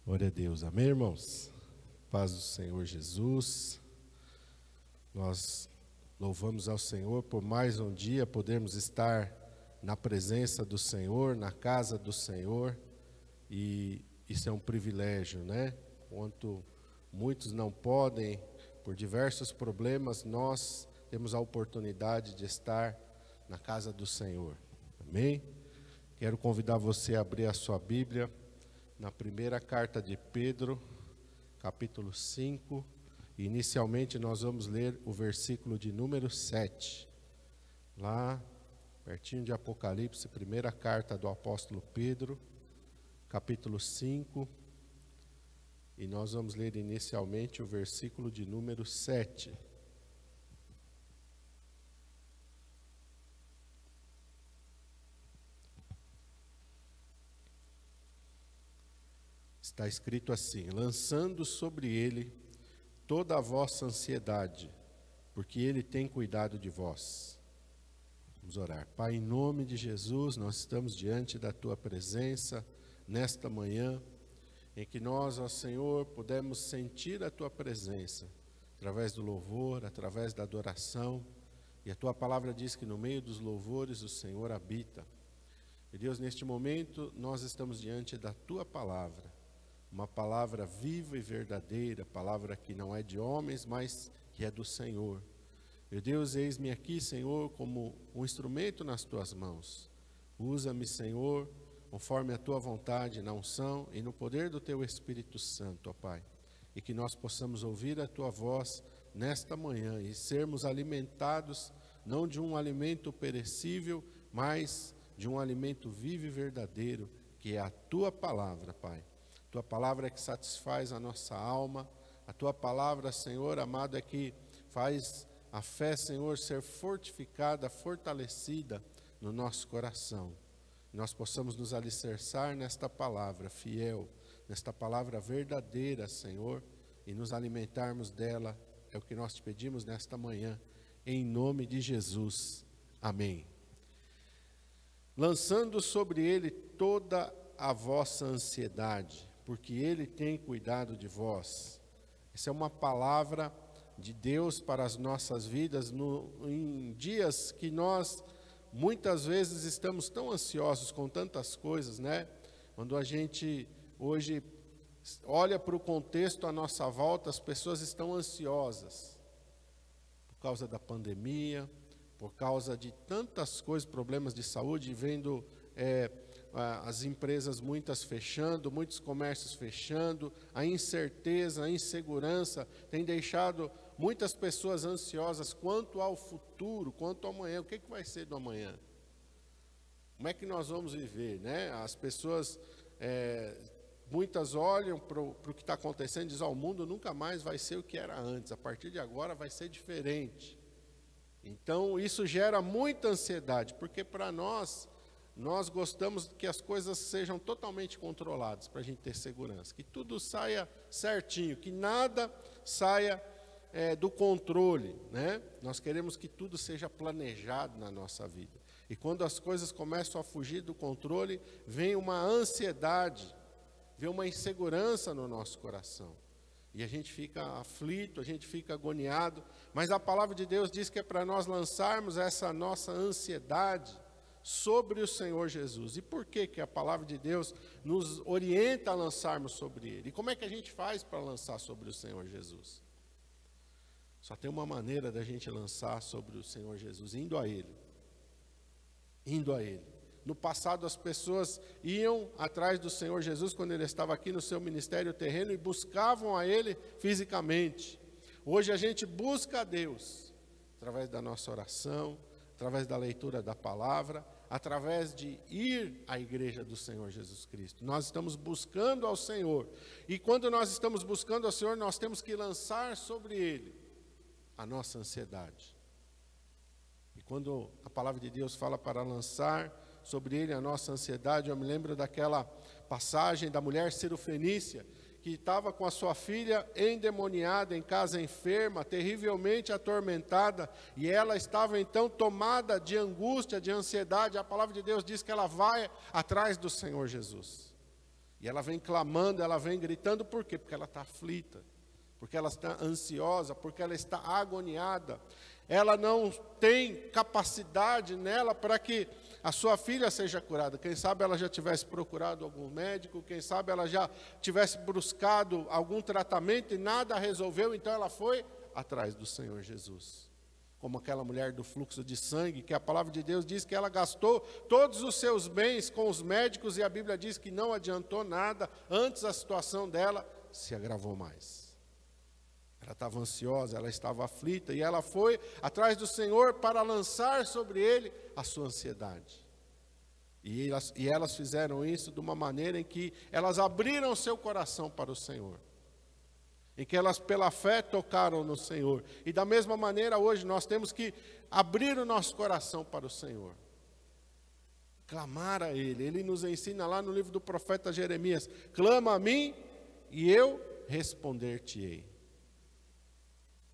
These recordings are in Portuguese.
Glória a Deus, amém, irmãos? Paz do Senhor Jesus. Nós louvamos ao Senhor por mais um dia podermos estar na presença do Senhor, na casa do Senhor, e isso é um privilégio, né? Enquanto muitos não podem, por diversos problemas, nós temos a oportunidade de estar na casa do Senhor, amém? Quero convidar você a abrir a sua Bíblia na primeira carta de Pedro, capítulo 5, e inicialmente nós vamos ler o versículo de número 7, lá pertinho de Apocalipse, primeira carta do apóstolo Pedro, capítulo 5, e nós vamos ler inicialmente o versículo de número 7. Está escrito assim: lançando sobre ele toda a vossa ansiedade, porque ele tem cuidado de vós. Vamos orar. Pai, em nome de Jesus, nós estamos diante da tua presença nesta manhã, em que nós, ó Senhor, pudemos sentir a tua presença, através do louvor, através da adoração, e a tua palavra diz que no meio dos louvores o Senhor habita. E Deus, neste momento, nós estamos diante da tua palavra, uma palavra viva e verdadeira, palavra que não é de homens, mas que é do Senhor. Meu Deus, eis-me aqui, Senhor, como um instrumento nas tuas mãos. Usa-me, Senhor, conforme a tua vontade, na unção e no poder do teu Espírito Santo, ó Pai. E que nós possamos ouvir a tua voz nesta manhã e sermos alimentados, não de um alimento perecível, mas de um alimento vivo e verdadeiro, que é a tua palavra, Pai. Tua palavra é que satisfaz a nossa alma, a tua palavra, Senhor amado, é que faz a fé, Senhor, ser fortificada, fortalecida no nosso coração. Nós possamos nos alicerçar nesta palavra fiel, nesta palavra verdadeira, Senhor, e nos alimentarmos dela, é o que nós te pedimos nesta manhã, em nome de Jesus. Amém. Lançando sobre ele toda a vossa ansiedade, porque ele tem cuidado de vós. Essa é uma palavra de Deus para as nossas vidas em dias que nós muitas vezes estamos tão ansiosos com tantas coisas, né? Quando a gente hoje olha para o contexto à nossa volta, as pessoas estão ansiosas por causa da pandemia, por causa de tantas coisas, problemas de saúde, vendo as empresas muitas fechando, muitos comércios fechando, a incerteza, a insegurança tem deixado muitas pessoas ansiosas quanto ao futuro, quanto ao amanhã. O que vai ser do amanhã? Como é que nós vamos viver, né? As pessoas, muitas olham para o que está acontecendo e dizem: o mundo nunca mais vai ser o que era antes, a partir de agora vai ser diferente. Então isso gera muita ansiedade, porque para nós gostamos que as coisas sejam totalmente controladas, para a gente ter segurança, que tudo saia certinho, que nada saia do controle, né? Nós queremos que tudo seja planejado na nossa vida. E quando as coisas começam a fugir do controle, vem uma ansiedade, vem uma insegurança no nosso coração. E a gente fica aflito, a gente fica agoniado, mas a palavra de Deus diz que é para nós lançarmos essa nossa ansiedade sobre o Senhor Jesus. E por que a palavra de Deus nos orienta a lançarmos sobre Ele? E como é que a gente faz para lançar sobre o Senhor Jesus? Só tem uma maneira da gente lançar sobre o Senhor Jesus: indo a Ele. Indo a Ele. No passado as pessoas iam atrás do Senhor Jesus quando Ele estava aqui no seu ministério terreno e buscavam a Ele fisicamente. Hoje a gente busca a Deus através da nossa oração, através da leitura da palavra, através de ir à igreja do Senhor Jesus Cristo. Nós estamos buscando ao Senhor. E quando nós estamos buscando ao Senhor, nós temos que lançar sobre Ele a nossa ansiedade. E quando a palavra de Deus fala para lançar sobre Ele a nossa ansiedade, eu me lembro daquela passagem da mulher cirofenícia, que estava com a sua filha endemoniada, em casa enferma, terrivelmente atormentada, e ela estava então tomada de angústia, de ansiedade. A palavra de Deus diz que ela vai atrás do Senhor Jesus. E ela vem clamando, ela vem gritando, por quê? Porque ela está aflita, porque ela está ansiosa, porque ela está agoniada. Ela não tem capacidade nela para que a sua filha seja curada. Quem sabe ela já tivesse procurado algum médico, quem sabe ela já tivesse buscado algum tratamento e nada resolveu, então ela foi atrás do Senhor Jesus. Como aquela mulher do fluxo de sangue, que a palavra de Deus diz que ela gastou todos os seus bens com os médicos e a Bíblia diz que não adiantou nada, antes a situação dela se agravou mais. Ela estava ansiosa, ela estava aflita e ela foi atrás do Senhor para lançar sobre ele a sua ansiedade. E elas fizeram isso de uma maneira em que elas abriram seu coração para o Senhor. Em que elas pela fé tocaram no Senhor. E da mesma maneira hoje nós temos que abrir o nosso coração para o Senhor. Clamar a Ele. Ele nos ensina lá no livro do profeta Jeremias: clama a mim e eu responder-te-ei.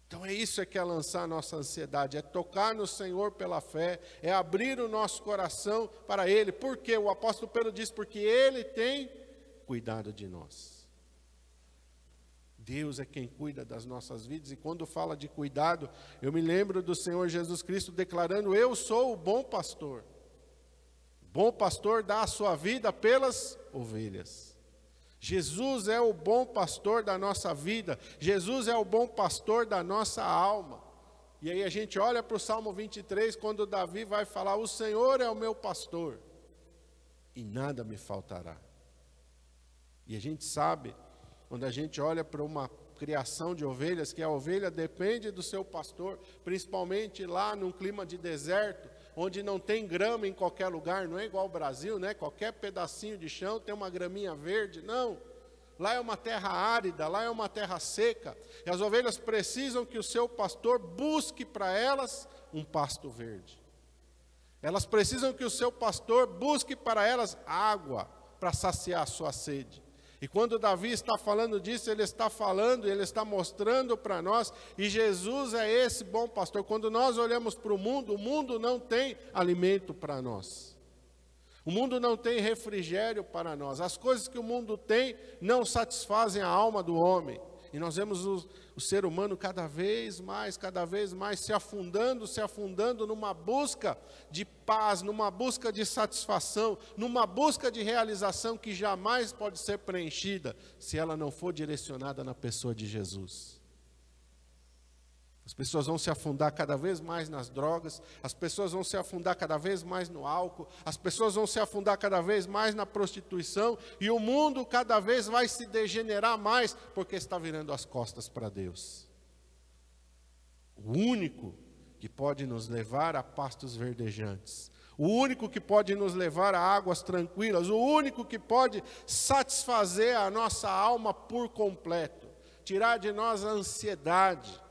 Então é isso que é lançar a nossa ansiedade, é tocar no Senhor pela fé, é abrir o nosso coração para Ele. Por quê? O apóstolo Pedro diz: porque Ele tem cuidado de nós. Deus é quem cuida das nossas vidas, e quando fala de cuidado, eu me lembro do Senhor Jesus Cristo declarando: eu sou o bom pastor. O bom pastor dá a sua vida pelas ovelhas. Jesus é o bom pastor da nossa vida, Jesus é o bom pastor da nossa alma. E aí a gente olha para o Salmo 23, quando Davi vai falar: o Senhor é o meu pastor, e nada me faltará. E a gente sabe, quando a gente olha para uma criação de ovelhas, que a ovelha depende do seu pastor, principalmente lá num clima de deserto, onde não tem grama em qualquer lugar, não é igual ao Brasil, né? Qualquer pedacinho de chão tem uma graminha verde, não. Lá é uma terra árida, lá é uma terra seca, e as ovelhas precisam que o seu pastor busque para elas um pasto verde. Elas precisam que o seu pastor busque para elas água, para saciar a sua sede. E quando Davi está falando disso, ele está falando, ele está mostrando para nós, e Jesus é esse bom pastor. Quando nós olhamos para o mundo não tem alimento para nós. O mundo não tem refrigério para nós. As coisas que o mundo tem não satisfazem a alma do homem. E nós vemos o ser humano cada vez mais se afundando numa busca de paz, numa busca de satisfação, numa busca de realização que jamais pode ser preenchida se ela não for direcionada na pessoa de Jesus. As pessoas vão se afundar cada vez mais nas drogas, as pessoas vão se afundar cada vez mais no álcool, as pessoas vão se afundar cada vez mais na prostituição, e o mundo cada vez vai se degenerar mais, porque está virando as costas para Deus. O único que pode nos levar a pastos verdejantes, o único que pode nos levar a águas tranquilas, o único que pode satisfazer a nossa alma por completo, tirar de nós a ansiedade,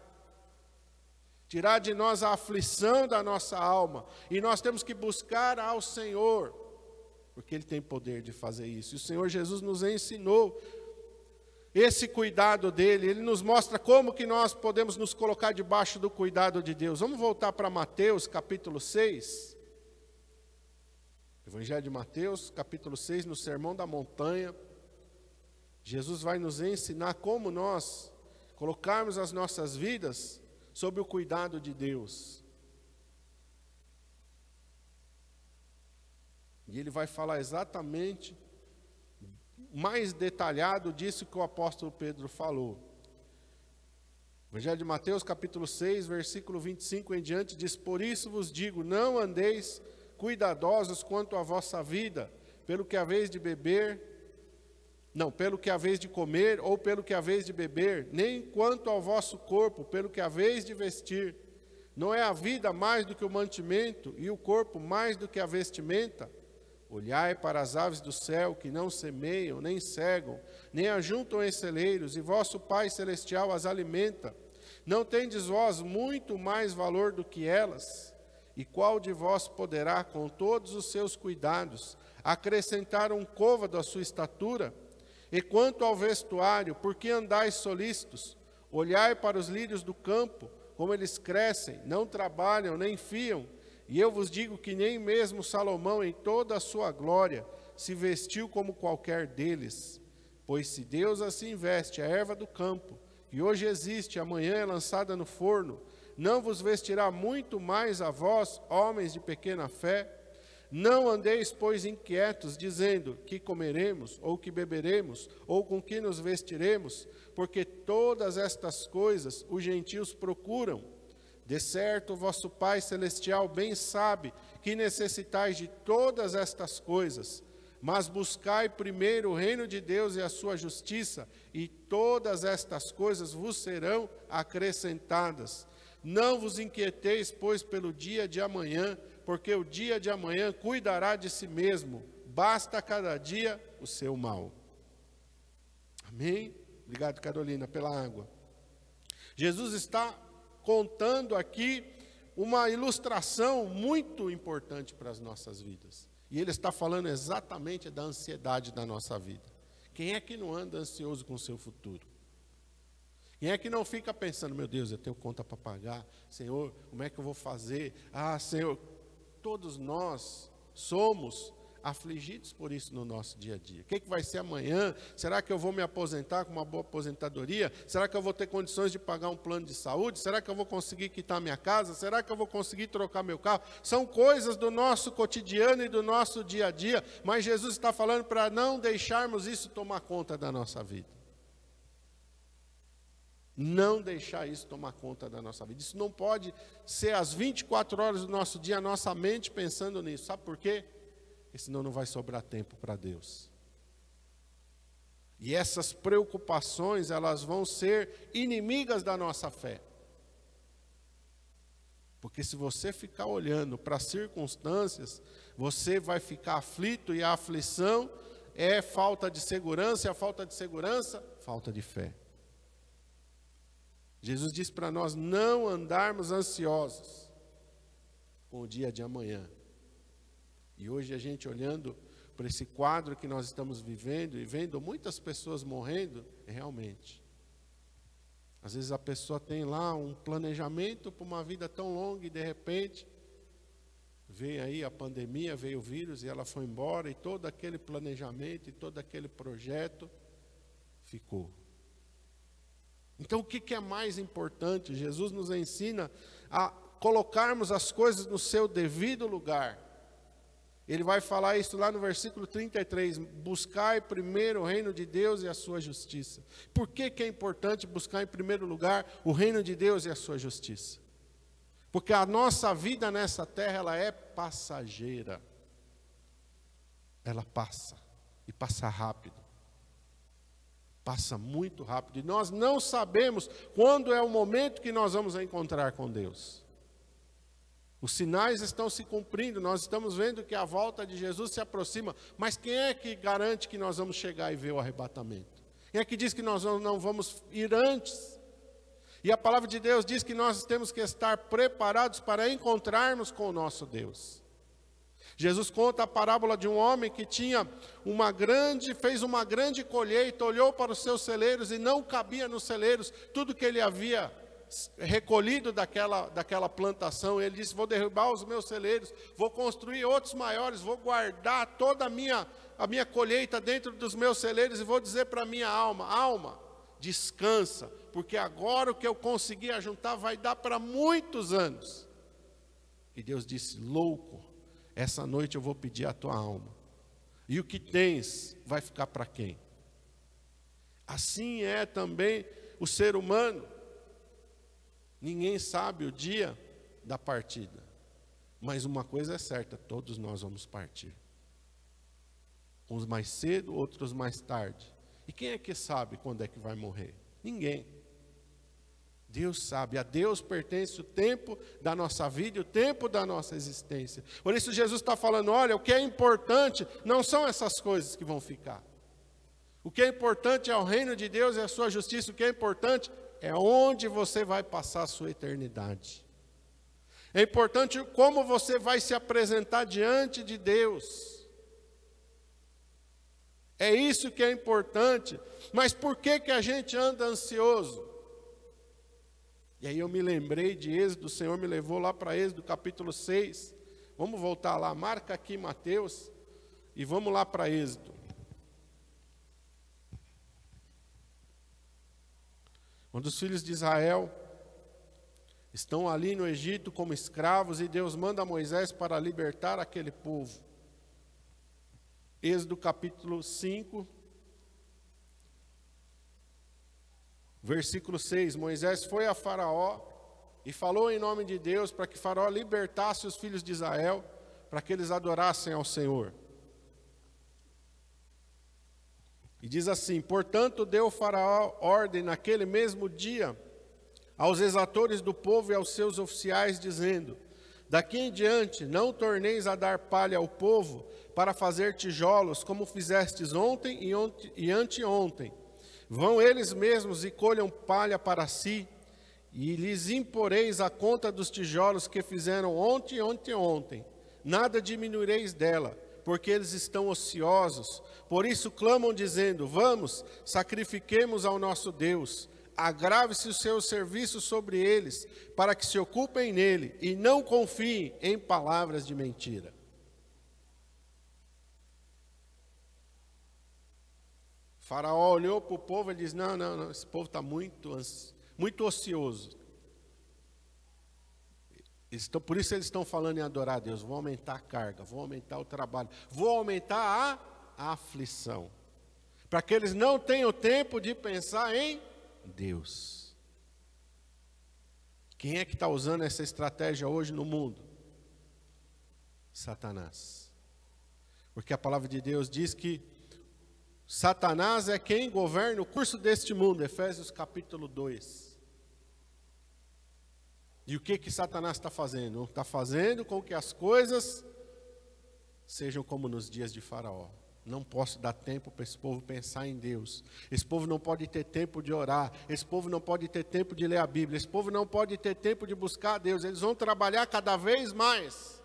tirar de nós a aflição da nossa alma, e nós temos que buscar ao Senhor, porque Ele tem poder de fazer isso. E o Senhor Jesus nos ensinou esse cuidado dEle, Ele nos mostra como que nós podemos nos colocar debaixo do cuidado de Deus. Vamos voltar para Mateus capítulo 6, Evangelho de Mateus capítulo 6, no Sermão da Montanha. Jesus vai nos ensinar como nós colocarmos as nossas vidas sob o cuidado de Deus. E ele vai falar exatamente, mais detalhado disso que o apóstolo Pedro falou. Evangelho de Mateus, capítulo 6, versículo 25 em diante, diz: por isso vos digo, não andeis cuidadosos quanto à vossa vida, pelo que haveis de beber, pelo que haveis de comer, ou pelo que haveis de beber, nem quanto ao vosso corpo, pelo que haveis de vestir. Não é a vida mais do que o mantimento, e o corpo mais do que a vestimenta? Olhai para as aves do céu, que não semeiam, nem cegam, nem ajuntam em celeiros, e vosso Pai Celestial as alimenta. Não tendes vós muito mais valor do que elas? E qual de vós poderá, com todos os seus cuidados, acrescentar um côvado à sua estatura? E quanto ao vestuário, por que andais solícitos? Olhai para os lírios do campo, como eles crescem, não trabalham, nem fiam. E eu vos digo que nem mesmo Salomão, em toda a sua glória, se vestiu como qualquer deles. Pois se Deus assim veste a erva do campo, que hoje existe, amanhã é lançada no forno, não vos vestirá muito mais a vós, homens de pequena fé? Não andeis, pois, inquietos, dizendo, que comeremos, ou que beberemos, ou com que nos vestiremos, porque todas estas coisas os gentios procuram. De certo, vosso Pai Celestial bem sabe que necessitais de todas estas coisas, mas buscai primeiro o reino de Deus e a sua justiça, e todas estas coisas vos serão acrescentadas. Não vos inquieteis, pois, pelo dia de amanhã, porque o dia de amanhã cuidará de si mesmo, basta a cada dia o seu mal. Amém? Obrigado, Carolina, pela água. Jesus está contando aqui uma ilustração muito importante para as nossas vidas. E ele está falando exatamente da ansiedade da nossa vida. Quem é que não anda ansioso com o seu futuro? Quem é que não fica pensando, meu Deus, eu tenho conta para pagar, Senhor, como é que eu vou fazer? Ah, Senhor, todos nós somos afligidos por isso no nosso dia a dia. O que vai ser amanhã? Será que eu vou me aposentar com uma boa aposentadoria? Será que eu vou ter condições de pagar um plano de saúde? Será que eu vou conseguir quitar minha casa? Será que eu vou conseguir trocar meu carro? São coisas do nosso cotidiano e do nosso dia a dia, mas Jesus está falando para não deixarmos isso tomar conta da nossa vida. Não deixar isso tomar conta da nossa vida. Isso não pode ser às 24 horas do nosso dia, a nossa mente pensando nisso. Sabe por quê? Porque senão não vai sobrar tempo para Deus. E essas preocupações, elas vão ser inimigas da nossa fé. Porque se você ficar olhando para as circunstâncias, você vai ficar aflito, e a aflição é falta de segurança, e a falta de segurança, falta de fé. Jesus diz para nós não andarmos ansiosos com o dia de amanhã. E hoje a gente olhando para esse quadro que nós estamos vivendo e vendo muitas pessoas morrendo, realmente. Às vezes a pessoa tem lá um planejamento para uma vida tão longa e de repente veio aí a pandemia, veio o vírus e ela foi embora e todo aquele planejamento e todo aquele projeto ficou. Então o que é mais importante? Jesus nos ensina a colocarmos as coisas no seu devido lugar. Ele vai falar isso lá no versículo 33, buscai primeiro o reino de Deus e a sua justiça. Por que é importante buscar em primeiro lugar o reino de Deus e a sua justiça? Porque a nossa vida nessa terra, ela é passageira. Ela passa, e passa rápido. Passa muito rápido, e nós não sabemos quando é o momento que nós vamos encontrar com Deus. Os sinais estão se cumprindo, nós estamos vendo que a volta de Jesus se aproxima, mas quem é que garante que nós vamos chegar e ver o arrebatamento? Quem é que diz que nós não vamos ir antes? E a palavra de Deus diz que nós temos que estar preparados para encontrarmos com o nosso Deus. Jesus conta a parábola de um homem que fez uma grande colheita, olhou para os seus celeiros e não cabia nos celeiros tudo que ele havia recolhido daquela plantação. Ele disse, vou derrubar os meus celeiros, vou construir outros maiores, vou guardar toda a minha colheita dentro dos meus celeiros e vou dizer para a minha alma, descansa, porque agora o que eu consegui ajuntar vai dar para muitos anos. E Deus disse, louco, essa noite eu vou pedir a tua alma. E o que tens vai ficar para quem? Assim é também o ser humano. Ninguém sabe o dia da partida. Mas uma coisa é certa, todos nós vamos partir. Uns mais cedo, outros mais tarde. E quem é que sabe quando é que vai morrer? Ninguém. Deus sabe, a Deus pertence o tempo da nossa vida e o tempo da nossa existência. Por isso Jesus está falando, olha, o que é importante não são essas coisas que vão ficar. O que é importante é o reino de Deus e a sua justiça. O que é importante é onde você vai passar a sua eternidade. É importante como você vai se apresentar diante de Deus. É isso que é importante. Mas por que a gente anda ansioso? E aí eu me lembrei de Êxodo, o Senhor me levou lá para Êxodo capítulo 6. Vamos voltar lá, marca aqui Mateus. e vamos lá para Êxodo. Quando os filhos de Israel estão ali no Egito como escravos e Deus manda Moisés para libertar aquele povo. Êxodo capítulo 5, versículo 6. Moisés foi a Faraó e falou em nome de Deus para que Faraó libertasse os filhos de Israel, para que eles adorassem ao Senhor. E diz assim: portanto deu Faraó ordem naquele mesmo dia aos exatores do povo e aos seus oficiais, dizendo: daqui em diante não torneis a dar palha ao povo para fazer tijolos, como fizestes ontem e anteontem. Vão eles mesmos e colham palha para si, e lhes imporeis a conta dos tijolos que fizeram ontem e anteontem. Nada diminuireis dela, porque eles estão ociosos. Por isso clamam dizendo: vamos, sacrifiquemos ao nosso Deus. Agrave-se o seu serviço sobre eles, para que se ocupem nele, e não confiem em palavras de mentira. Faraó olhou para o povo e disse: não, esse povo está muito ocioso. Por isso eles estão falando em adorar a Deus. Vou aumentar a carga, vou aumentar o trabalho, vou aumentar a aflição, para que eles não tenham tempo de pensar em Deus. Quem é que está usando essa estratégia hoje no mundo? Satanás. Porque a palavra de Deus diz que Satanás é quem governa o curso deste mundo, Efésios capítulo 2. E o que Satanás está fazendo? Está fazendo com que as coisas sejam como nos dias de Faraó. Não posso dar tempo para esse povo pensar em Deus. Esse povo não pode ter tempo de orar. Esse povo não pode ter tempo de ler a Bíblia. Esse povo não pode ter tempo de buscar a Deus. Eles vão trabalhar cada vez mais.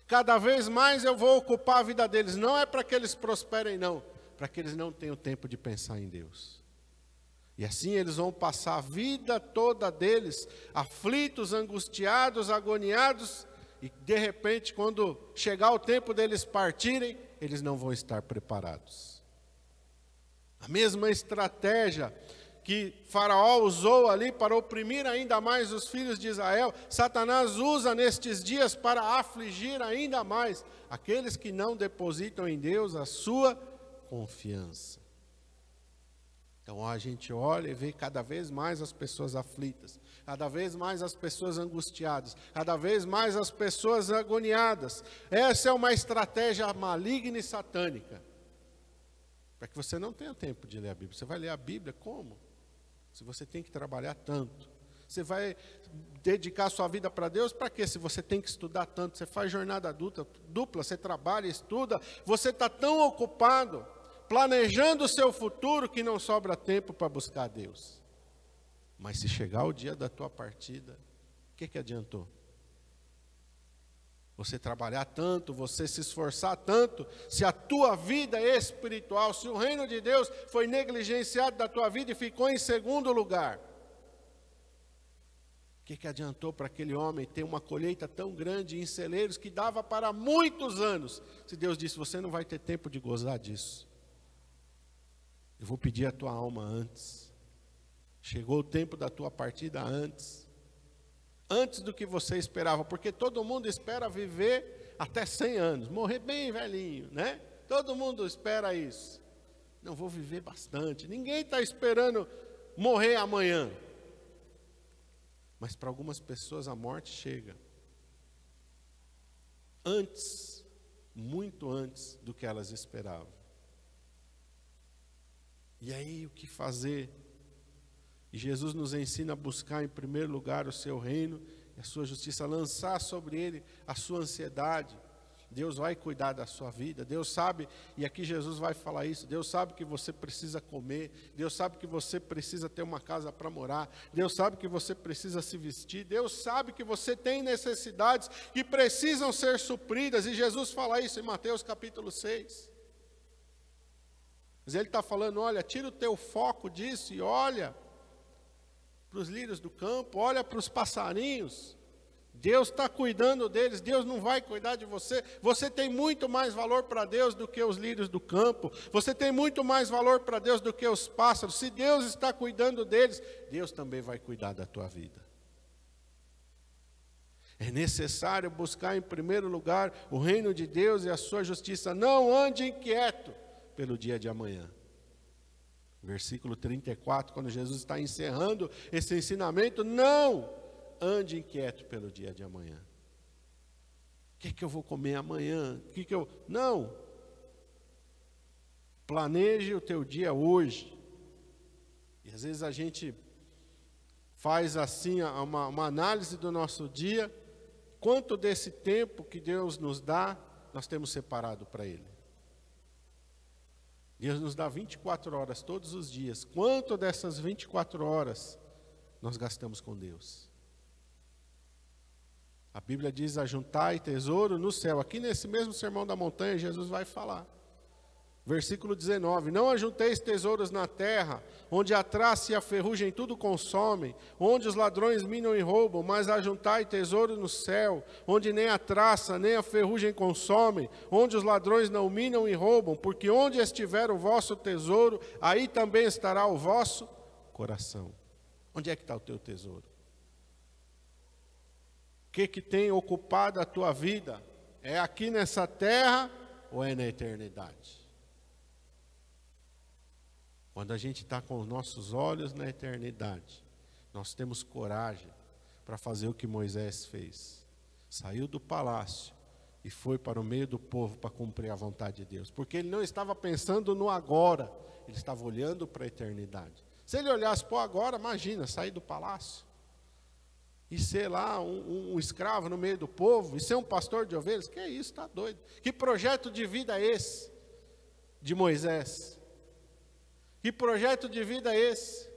Cada vez mais eu vou ocupar a vida deles. Não é para que eles prosperem, não. Para que eles não tenham tempo de pensar em Deus. E assim eles vão passar a vida toda deles, aflitos, angustiados, agoniados. E de repente, quando chegar o tempo deles partirem, eles não vão estar preparados. A mesma estratégia que Faraó usou ali para oprimir ainda mais os filhos de Israel, Satanás usa nestes dias para afligir ainda mais aqueles que não depositam em Deus a sua confiança. Então a gente olha e vê cada vez mais as pessoas aflitas, cada vez mais as pessoas angustiadas, cada vez mais as pessoas agoniadas. Essa é uma estratégia maligna e satânica, para que você não tenha tempo de ler a Bíblia. Você vai ler a Bíblia como? Se você tem que trabalhar tanto. Você vai dedicar sua vida para Deus para quê? Se você tem que estudar tanto, você faz jornada dupla, você trabalha, estuda, você está tão ocupado planejando o seu futuro que não sobra tempo para buscar a Deus. Mas se chegar o dia da tua partida, o que adiantou? Você trabalhar tanto, você se esforçar tanto, se a tua vida é espiritual, se o reino de Deus foi negligenciado da tua vida e ficou em segundo lugar, o que adiantou para aquele homem ter uma colheita tão grande em celeiros que dava para muitos anos, se Deus disse: você não vai ter tempo de gozar disso. Eu vou pedir a tua alma antes. Chegou o tempo da tua partida antes do que você esperava, porque todo mundo espera viver até 100 anos, morrer bem velhinho, né? Todo mundo espera isso. Não, vou viver bastante. Ninguém está esperando morrer amanhã. Mas para algumas pessoas a morte chega antes, muito antes do que elas esperavam. E aí, o que fazer? E Jesus nos ensina a buscar em primeiro lugar o seu reino e a sua justiça, lançar sobre ele a sua ansiedade. Deus vai cuidar da sua vida, Deus sabe, e aqui Jesus vai falar isso, Deus sabe que você precisa comer, Deus sabe que você precisa ter uma casa para morar, Deus sabe que você precisa se vestir, Deus sabe que você tem necessidades que precisam ser supridas, e Jesus fala isso em Mateus capítulo 6. Mas ele está falando: olha, tira o teu foco disso e olha para os lírios do campo, olha para os passarinhos. Deus está cuidando deles, Deus não vai cuidar de você. Você tem muito mais valor para Deus do que os lírios do campo. Você tem muito mais valor para Deus do que os pássaros. Se Deus está cuidando deles, Deus também vai cuidar da tua vida. É necessário buscar em primeiro lugar o reino de Deus e a sua justiça. Não ande inquieto pelo dia de amanhã. Versículo 34, quando Jesus está encerrando esse ensinamento, não ande inquieto pelo dia de amanhã. O que eu vou comer amanhã? Não. Planeje o teu dia hoje. E às vezes a gente faz assim uma análise do nosso dia. Quanto desse tempo que Deus nos dá, nós temos separado para Ele? Deus nos dá 24 horas todos os dias. Quanto dessas 24 horas nós gastamos com Deus? A Bíblia diz: ajuntai tesouro no céu. Aqui nesse mesmo Sermão da Montanha, Jesus vai falar. Versículo 19: não ajunteis tesouros na terra, onde a traça e a ferrugem tudo consomem, onde os ladrões minam e roubam, mas ajuntai tesouro no céu, onde nem a traça nem a ferrugem consomem, onde os ladrões não minam e roubam, porque onde estiver o vosso tesouro, aí também estará o vosso coração. Onde é que está o teu tesouro? O que tem ocupado a tua vida? É aqui nessa terra ou é na eternidade? Quando a gente está com os nossos olhos na eternidade, nós temos coragem para fazer o que Moisés fez. Saiu do palácio e foi para o meio do povo para cumprir a vontade de Deus. Porque ele não estava pensando no agora, ele estava olhando para a eternidade. Se ele olhasse para o agora, imagina, sair do palácio e ser lá um escravo no meio do povo, e ser um pastor de ovelhas. Que isso, está doido? Que projeto de vida é esse de Moisés? Que projeto de vida é esse?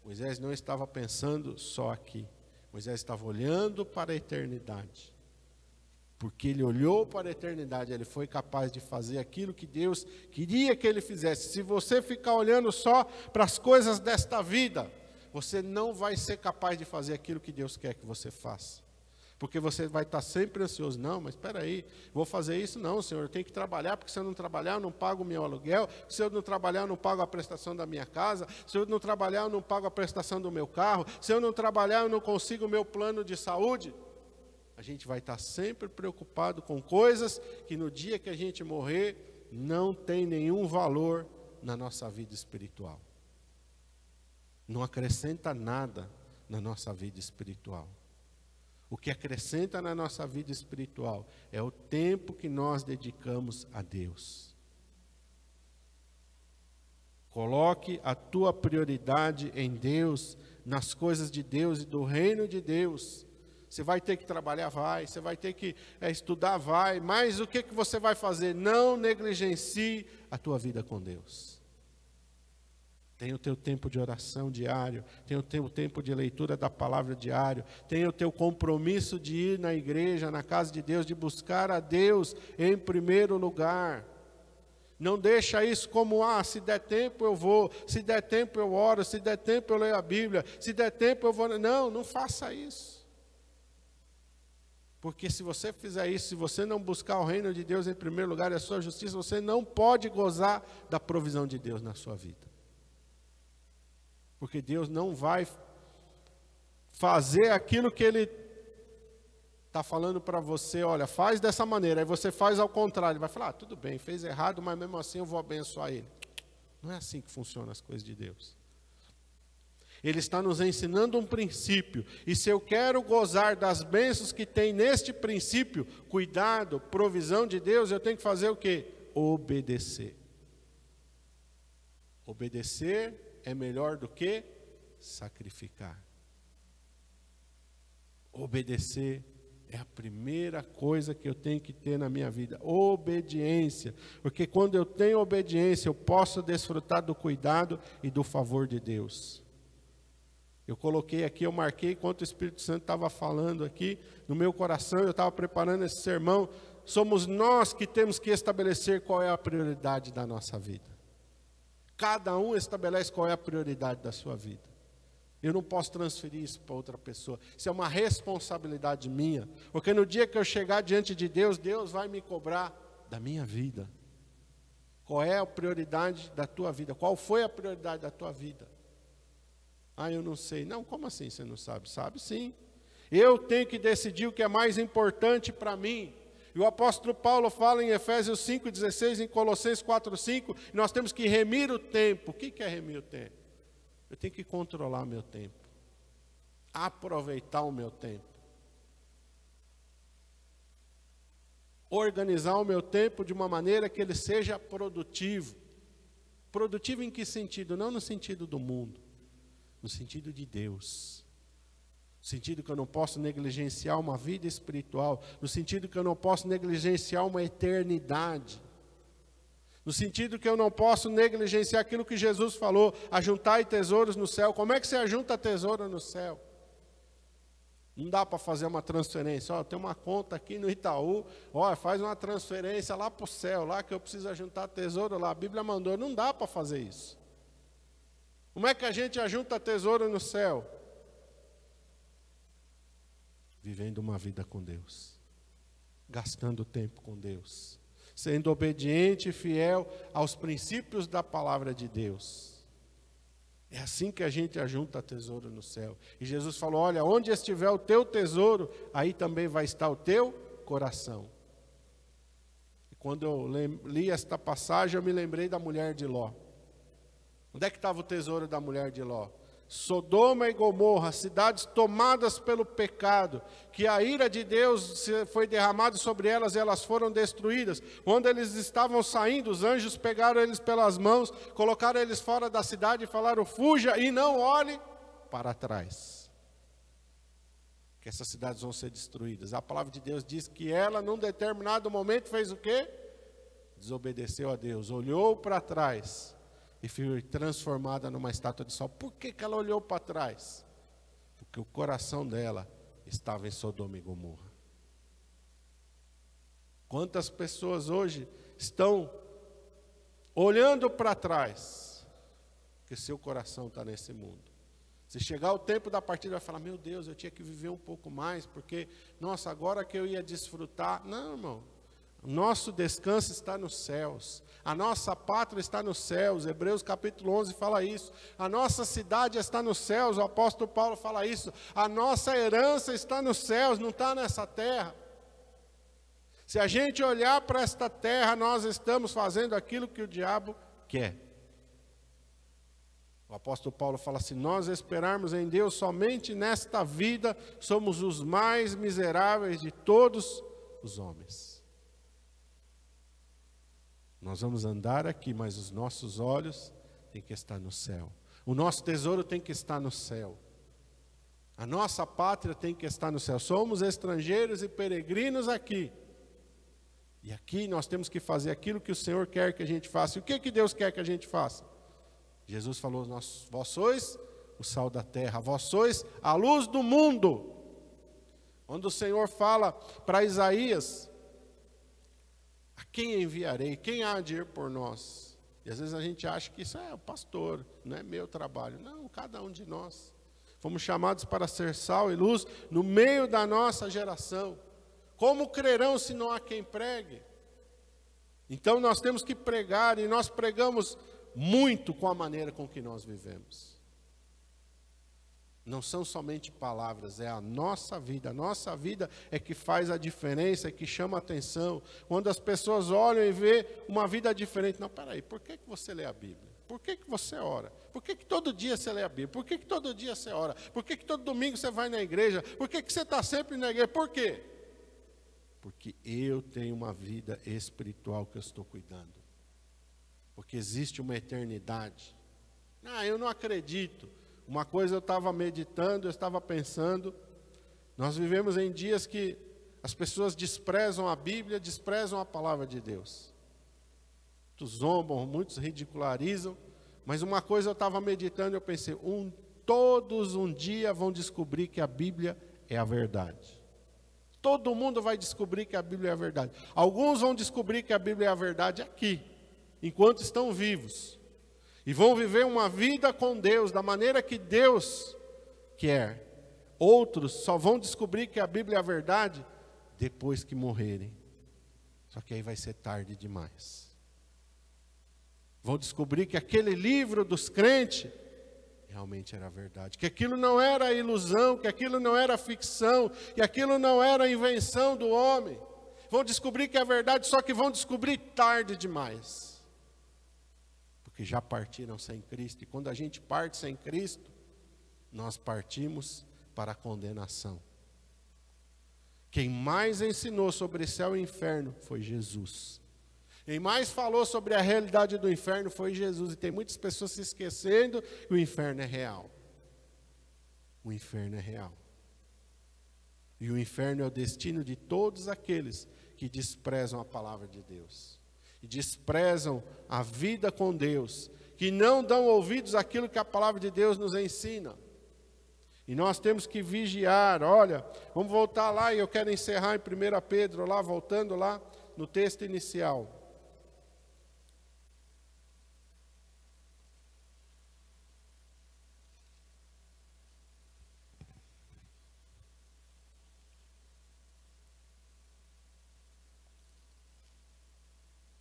Moisés não estava pensando só aqui. Moisés estava olhando para a eternidade. Porque ele olhou para a eternidade, ele foi capaz de fazer aquilo que Deus queria que ele fizesse. Se você ficar olhando só para as coisas desta vida, você não vai ser capaz de fazer aquilo que Deus quer que você faça. Porque você vai estar sempre ansioso. Não, mas espera aí, vou fazer isso? Não, Senhor, eu tenho que trabalhar, porque se eu não trabalhar, eu não pago o meu aluguel. Se eu não trabalhar, eu não pago a prestação da minha casa. Se eu não trabalhar, eu não pago a prestação do meu carro. Se eu não trabalhar, eu não consigo o meu plano de saúde. A gente vai estar sempre preocupado com coisas que no dia que a gente morrer, não tem nenhum valor na nossa vida espiritual. Não acrescenta nada na nossa vida espiritual. O que acrescenta na nossa vida espiritual é o tempo que nós dedicamos a Deus. Coloque a tua prioridade em Deus, nas coisas de Deus e do reino de Deus. Você vai ter que trabalhar, vai. Você vai ter que estudar, vai. Mas o que você vai fazer? Não negligencie a tua vida com Deus. Tem o teu tempo de oração diário, tem o teu tempo de leitura da palavra diário, tem o teu compromisso de ir na igreja, na casa de Deus, de buscar a Deus em primeiro lugar. Não deixa isso como, se der tempo eu vou, se der tempo eu oro, se der tempo eu leio a Bíblia, se der tempo eu vou... Não faça isso. Porque se você fizer isso, se você não buscar o reino de Deus em primeiro lugar e a sua justiça, você não pode gozar da provisão de Deus na sua vida. Porque Deus não vai fazer aquilo que Ele está falando para você, olha, faz dessa maneira, aí você faz ao contrário. Ele vai falar, tudo bem, fez errado, mas mesmo assim eu vou abençoar ele. Não é assim que funcionam as coisas de Deus. Ele está nos ensinando um princípio, e se eu quero gozar das bênçãos que tem neste princípio, cuidado, provisão de Deus, eu tenho que fazer o quê? Obedecer. Obedecer é melhor do que sacrificar. Obedecer é a primeira coisa que eu tenho que ter na minha vida. Obediência. Porque quando eu tenho obediência, eu posso desfrutar do cuidado e do favor de Deus. Eu coloquei aqui, eu marquei enquanto o Espírito Santo estava falando aqui no meu coração, eu estava preparando esse sermão. Somos nós que temos que estabelecer qual é a prioridade da nossa vida. Cada um estabelece qual é a prioridade da sua vida. Eu não posso transferir isso para outra pessoa. Isso é uma responsabilidade minha. Porque no dia que eu chegar diante de Deus, Deus vai me cobrar da minha vida. Qual é a prioridade da tua vida? Qual foi a prioridade da tua vida? Ah, eu não sei. Não, como assim você não sabe? Sabe sim. Eu tenho que decidir o que é mais importante para mim. E o apóstolo Paulo fala em Efésios 5,16, em Colossenses 4,5, nós temos que remir o tempo. O que é remir o tempo? Eu tenho que controlar meu tempo. Aproveitar o meu tempo. Organizar o meu tempo de uma maneira que ele seja produtivo. Produtivo em que sentido? Não no sentido do mundo. No sentido de Deus. No sentido que eu não posso negligenciar uma vida espiritual. No sentido que eu não posso negligenciar uma eternidade. No sentido que eu não posso negligenciar aquilo que Jesus falou, ajuntai tesouros no céu. Como é que você ajunta tesouro no céu? Não dá para fazer uma transferência. Ó, tem uma conta aqui no Itaú, ó, faz uma transferência lá para o céu, lá que eu preciso ajuntar tesouro lá. A Bíblia mandou, não dá para fazer isso. Como é que a gente ajunta tesouro no céu? Vivendo uma vida com Deus. Gastando tempo com Deus. Sendo obediente e fiel aos princípios da palavra de Deus. É assim que a gente ajunta tesouro no céu. E Jesus falou, olha, onde estiver o teu tesouro, aí também vai estar o teu coração. E quando eu li esta passagem, eu me lembrei da mulher de Ló. Onde é que estava o tesouro da mulher de Ló? Sodoma e Gomorra, cidades tomadas pelo pecado, que a ira de Deus foi derramada sobre elas e elas foram destruídas. Quando eles estavam saindo, os anjos pegaram eles pelas mãos, colocaram eles fora da cidade e falaram, fuja e não olhe para trás. Que essas cidades vão ser destruídas. A palavra de Deus diz que ela, num determinado momento, fez o quê? Desobedeceu a Deus, olhou para trás. E foi transformada numa estátua de sal. Por que ela olhou para trás? Porque o coração dela estava em Sodoma e Gomorra. Quantas pessoas hoje estão olhando para trás? Porque seu coração está nesse mundo. Se chegar o tempo da partida, vai falar, meu Deus, eu tinha que viver um pouco mais, porque, nossa, agora que eu ia desfrutar. Não, irmão. Nosso descanso está nos céus. A nossa pátria está nos céus. Hebreus capítulo 11 fala isso. A nossa cidade está nos céus. O apóstolo Paulo fala isso. A nossa herança está nos céus, não está nessa terra. Se a gente olhar para esta terra, nós estamos fazendo aquilo que o diabo quer. O apóstolo Paulo fala assim, nós esperarmos em Deus somente nesta vida, somos os mais miseráveis de todos os homens. Nós vamos andar aqui, mas os nossos olhos têm que estar no céu. O nosso tesouro tem que estar no céu. A nossa pátria tem que estar no céu. Somos estrangeiros e peregrinos aqui. E aqui nós temos que fazer aquilo que o Senhor quer que a gente faça. E o que Deus quer que a gente faça? Jesus falou, vós sois o sal da terra, vós sois a luz do mundo. Quando o Senhor fala para Isaías, a quem enviarei? Quem há de ir por nós? E às vezes a gente acha que isso é o pastor, não é meu trabalho. Não, cada um de nós. Fomos chamados para ser sal e luz no meio da nossa geração. Como crerão se não há quem pregue? Então nós temos que pregar, e nós pregamos muito com a maneira com que nós vivemos. Não são somente palavras, é a nossa vida. A nossa vida é que faz a diferença, é que chama a atenção. Quando as pessoas olham e vê uma vida diferente. Não, peraí, por que você lê a Bíblia? Por que você ora? Por que todo dia você lê a Bíblia? Por que todo dia você ora? Por que todo domingo você vai na igreja? Por que você está sempre na igreja? Por quê? Porque eu tenho uma vida espiritual que eu estou cuidando. Porque existe uma eternidade. Ah, eu não acredito. Uma coisa eu estava meditando, eu estava pensando, nós vivemos em dias que as pessoas desprezam a Bíblia, desprezam a palavra de Deus. Muitos zombam, muitos ridicularizam, mas uma coisa eu estava meditando e eu pensei, todos um dia vão descobrir que a Bíblia é a verdade. Todo mundo vai descobrir que a Bíblia é a verdade. Alguns vão descobrir que a Bíblia é a verdade aqui, enquanto estão vivos. E vão viver uma vida com Deus, da maneira que Deus quer. Outros só vão descobrir que a Bíblia é a verdade depois que morrerem. Só que aí vai ser tarde demais. Vão descobrir que aquele livro dos crentes realmente era verdade, que aquilo não era ilusão, que aquilo não era ficção, que aquilo não era invenção do homem. Vão descobrir que é verdade, só que vão descobrir tarde demais. Porque já partiram sem Cristo. E quando a gente parte sem Cristo, nós partimos para a condenação. Quem mais ensinou sobre céu e inferno foi Jesus. Quem mais falou sobre a realidade do inferno foi Jesus. E tem muitas pessoas se esquecendo que o inferno é real. O inferno é real. E o inferno é o destino de todos aqueles que desprezam a palavra de Deus. E desprezam a vida com Deus. Que não dão ouvidos àquilo que a palavra de Deus nos ensina. E nós temos que vigiar. Olha, vamos voltar lá e eu quero encerrar em 1 Pedro, lá, voltando lá no texto inicial.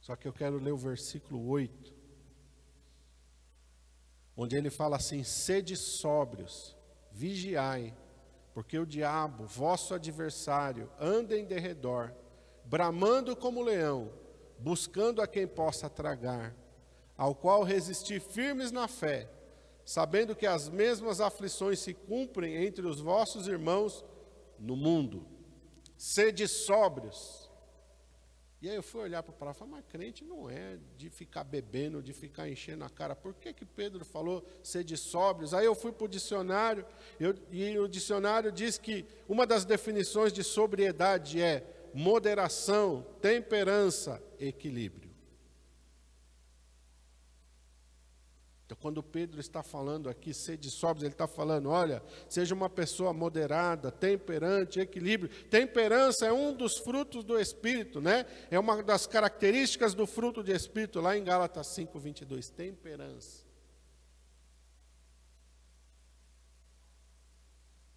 Só que eu quero ler o versículo 8, onde ele fala assim: sede sóbrios, vigiai, porque o diabo, vosso adversário, anda em derredor, bramando como leão, buscando a quem possa tragar, ao qual resistir firmes na fé, sabendo que as mesmas aflições se cumprem entre os vossos irmãos no mundo. Sede sóbrios. E aí eu fui olhar para a palavra e falei: mas crente não é de ficar bebendo, de ficar enchendo a cara. Por que Pedro falou sede sóbrios? Aí eu fui para o dicionário, e o dicionário diz que uma das definições de sobriedade é moderação, temperança, equilíbrio. Então, quando Pedro está falando aqui, sede sóbrios, ele está falando: olha, seja uma pessoa moderada, temperante, equilíbrio. Temperança é um dos frutos do Espírito, né? É uma das características do fruto do Espírito, lá em Gálatas 5:22, temperança.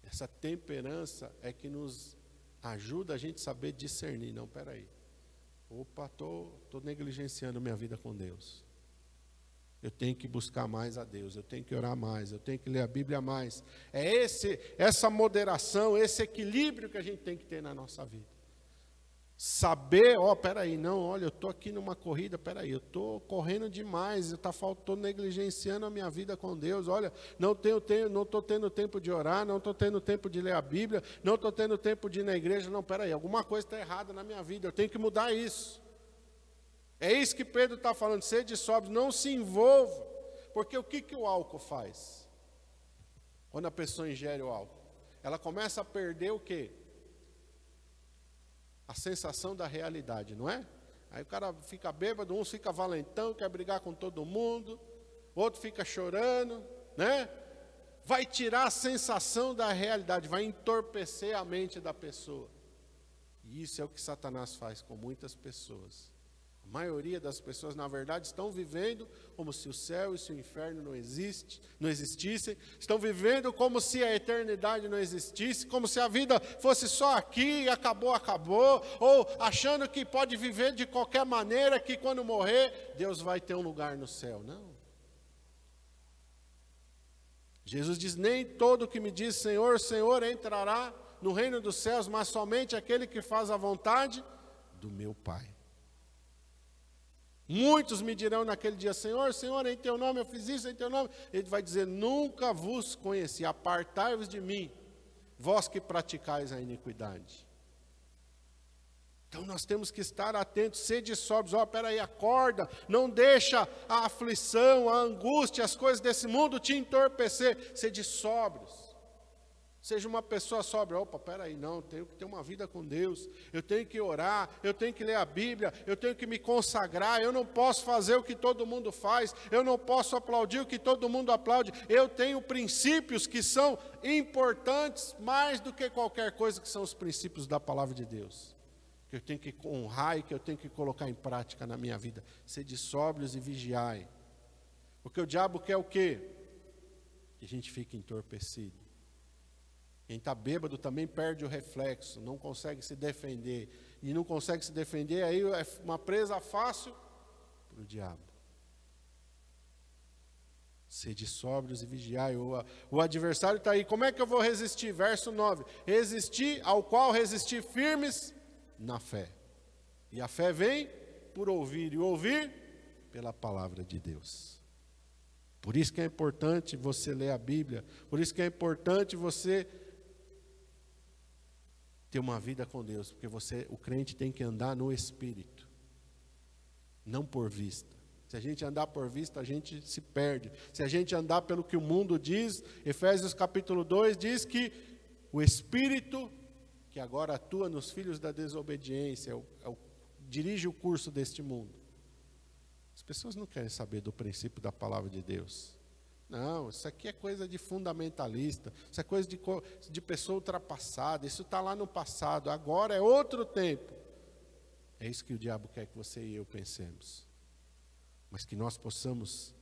Essa temperança é que nos ajuda a gente saber discernir. Não, peraí, opa, estou negligenciando minha vida com Deus. Eu tenho que buscar mais a Deus, eu tenho que orar mais, eu tenho que ler a Bíblia mais. É essa moderação, esse equilíbrio que a gente tem que ter na nossa vida. Saber, peraí, não, olha, eu estou aqui numa corrida, peraí, eu estou correndo demais, estou negligenciando a minha vida com Deus. Olha, não estou tendo tempo de orar, não estou tendo tempo de ler a Bíblia, não estou tendo tempo de ir na igreja. Não, peraí, alguma coisa está errada na minha vida, eu tenho que mudar isso. É isso que Pedro está falando: sede sóbrios, não se envolva. Porque o que o álcool faz? Quando a pessoa ingere o álcool, ela começa a perder o quê? A sensação da realidade, não é? Aí o cara fica bêbado, um fica valentão, quer brigar com todo mundo, outro fica chorando, né? Vai tirar a sensação da realidade, vai entorpecer a mente da pessoa. E isso é o que Satanás faz com muitas pessoas. A maioria das pessoas, na verdade, estão vivendo como se o céu e se o inferno não existissem. Estão vivendo como se a eternidade não existisse, como se a vida fosse só aqui e acabou. Ou achando que pode viver de qualquer maneira, que quando morrer, Deus vai ter um lugar no céu. Não. Jesus diz: nem todo que me diz Senhor, Senhor entrará no reino dos céus, mas somente aquele que faz a vontade do meu Pai. Muitos me dirão naquele dia: Senhor, Senhor, em teu nome eu fiz isso, em teu nome. Ele vai dizer: nunca vos conheci, apartai-vos de mim, vós que praticais a iniquidade. Então nós temos que estar atentos, sede sóbrios. Peraí, acorda, não deixa a aflição, a angústia, as coisas desse mundo te entorpecer. Sede sóbrios. Seja uma pessoa sóbria. Peraí, não, eu tenho que ter uma vida com Deus, eu tenho que orar, eu tenho que ler a Bíblia, eu tenho que me consagrar, eu não posso fazer o que todo mundo faz, eu não posso aplaudir o que todo mundo aplaude. Eu tenho princípios que são importantes mais do que qualquer coisa, que são os princípios da palavra de Deus, que eu tenho que honrar e que eu tenho que colocar em prática na minha vida. Sede sóbrios e vigiai, porque o diabo quer o quê? Que a gente fique entorpecido. Quem está bêbado também perde o reflexo, não consegue se defender. E não consegue se defender, aí é uma presa fácil para o diabo. Sede sóbrios e vigiai. O adversário está aí. Como é que eu vou resistir? Verso 9. Resistir ao qual resistir firmes na fé. E a fé vem por ouvir, e ouvir pela palavra de Deus. Por isso que é importante você ler a Bíblia. Por isso que é importante você ter uma vida com Deus. Porque o crente tem que andar no Espírito, não por vista. Se a gente andar por vista, a gente se perde. Se a gente andar pelo que o mundo diz, Efésios capítulo 2 diz que o Espírito, que agora atua nos filhos da desobediência, dirige o curso deste mundo. As pessoas não querem saber do princípio da palavra de Deus. Não, isso aqui é coisa de fundamentalista, isso é coisa de pessoa ultrapassada, isso está lá no passado, agora é outro tempo. É isso que o diabo quer que você e eu pensemos. Mas que nós possamos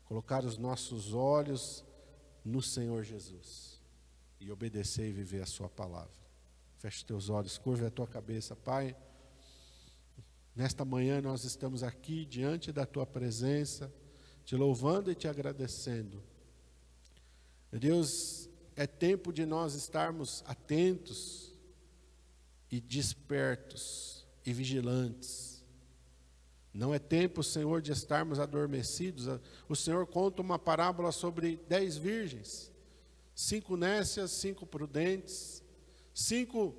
colocar os nossos olhos no Senhor Jesus e obedecer e viver a sua palavra. Feche os teus olhos, curve a tua cabeça, Pai. Nesta manhã nós estamos aqui diante da tua presença, te louvando e te agradecendo. Meu Deus, é tempo de nós estarmos atentos e despertos e vigilantes. Não é tempo, Senhor, de estarmos adormecidos. O Senhor conta uma parábola sobre 10 virgens. 5 nécias, 5 prudentes. 5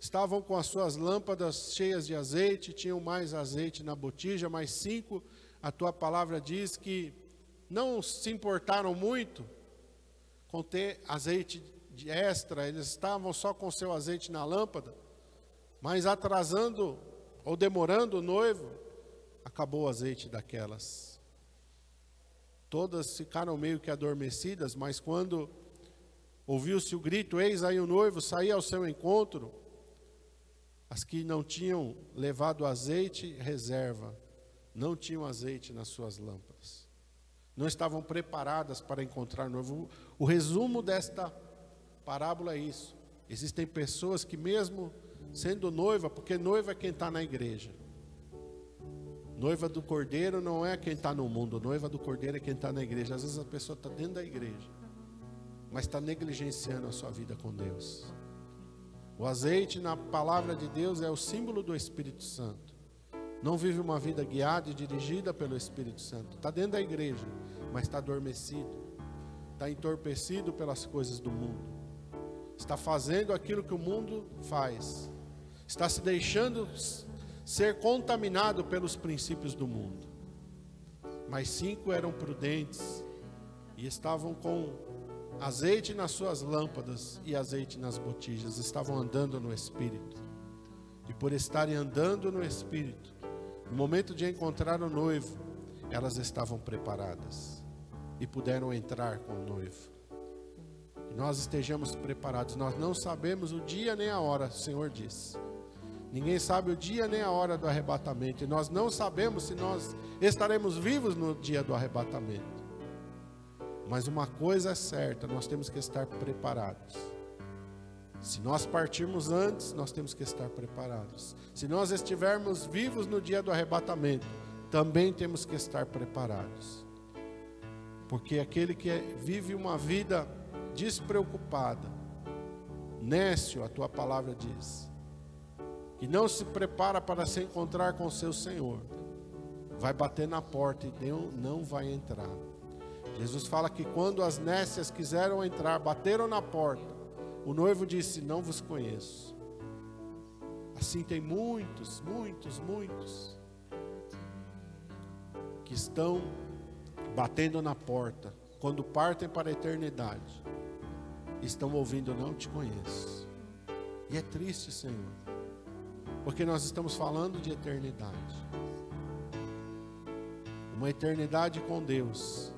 estavam com as suas lâmpadas cheias de azeite, tinham mais azeite na botija, mas 5, a tua palavra diz que não se importaram muito com ter azeite de extra, eles estavam só com seu azeite na lâmpada, mas atrasando ou demorando o noivo, acabou o azeite daquelas. Todas ficaram meio que adormecidas, mas quando ouviu-se o grito, eis aí o noivo, saía ao seu encontro, as que não tinham levado azeite, reserva, não tinham azeite nas suas lâmpadas, não estavam preparadas para encontrar o noivo. O resumo desta parábola é isso. Existem pessoas que mesmo sendo noiva, porque noiva é quem está na igreja, noiva do Cordeiro não é quem está no mundo, noiva do Cordeiro é quem está na igreja. Às vezes a pessoa está dentro da igreja, mas está negligenciando a sua vida com Deus. O azeite na palavra de Deus é o símbolo do Espírito Santo. Não vive uma vida guiada e dirigida pelo Espírito Santo. Está dentro da igreja, mas está adormecido, está entorpecido pelas coisas do mundo, está fazendo aquilo que o mundo faz, está se deixando ser contaminado pelos princípios do mundo. Mas 5 eram prudentes e estavam com azeite nas suas lâmpadas e azeite nas botijas, estavam andando no Espírito. E por estarem andando no Espírito, no momento de encontrar o noivo, elas estavam preparadas e puderam entrar com o noivo. Que nós estejamos preparados. Nós não sabemos o dia nem a hora, o Senhor disse. Ninguém sabe o dia nem a hora do arrebatamento. E nós não sabemos se nós estaremos vivos no dia do arrebatamento. Mas uma coisa é certa, nós temos que estar preparados. Se nós partirmos antes, nós temos que estar preparados. Se nós estivermos vivos no dia do arrebatamento, também temos que estar preparados. Porque aquele que vive uma vida despreocupada, nécio, a tua palavra diz, que não se prepara para se encontrar com o seu Senhor, vai bater na porta e não vai entrar. Jesus fala que quando as nécias quiseram entrar, bateram na porta, o noivo disse, não vos conheço. Assim tem muitos que estão batendo na porta, quando partem para a eternidade, estão ouvindo, não te conheço. E é triste, Senhor, porque nós estamos falando de eternidade. Uma eternidade com Deus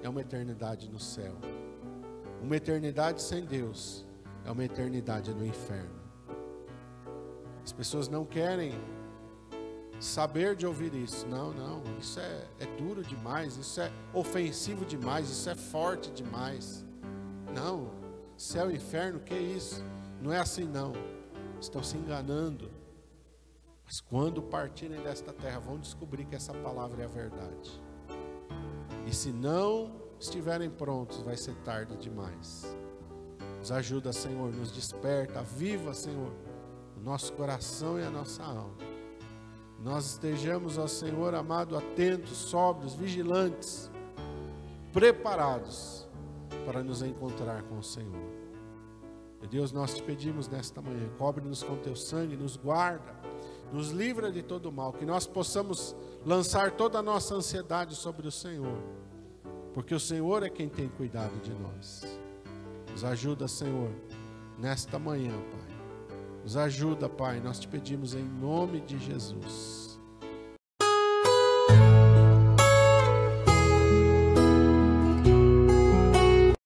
é uma eternidade no céu. Uma eternidade sem Deus é uma eternidade no inferno. As pessoas não querem saber de ouvir isso. Não, isso é duro demais, isso é ofensivo demais, isso é forte demais. Não, céu e inferno, que isso? Não é assim não. Estão se enganando. Mas quando partirem desta terra, vão descobrir que essa palavra é a verdade. E se não estiverem prontos, vai ser tarde demais. Nos ajuda, Senhor, nos desperta, aviva, Senhor, o nosso coração e a nossa alma. Nós estejamos, ó Senhor amado, atentos, sóbrios, vigilantes, preparados para nos encontrar com o Senhor. Meu Deus, nós te pedimos nesta manhã, cobre-nos com teu sangue, nos guarda, nos livra de todo mal, que nós possamos lançar toda a nossa ansiedade sobre o Senhor, porque o Senhor é quem tem cuidado de nós. Nos ajuda, Senhor, nesta manhã, Pai. Nos ajuda, Pai, nós te pedimos em nome de Jesus.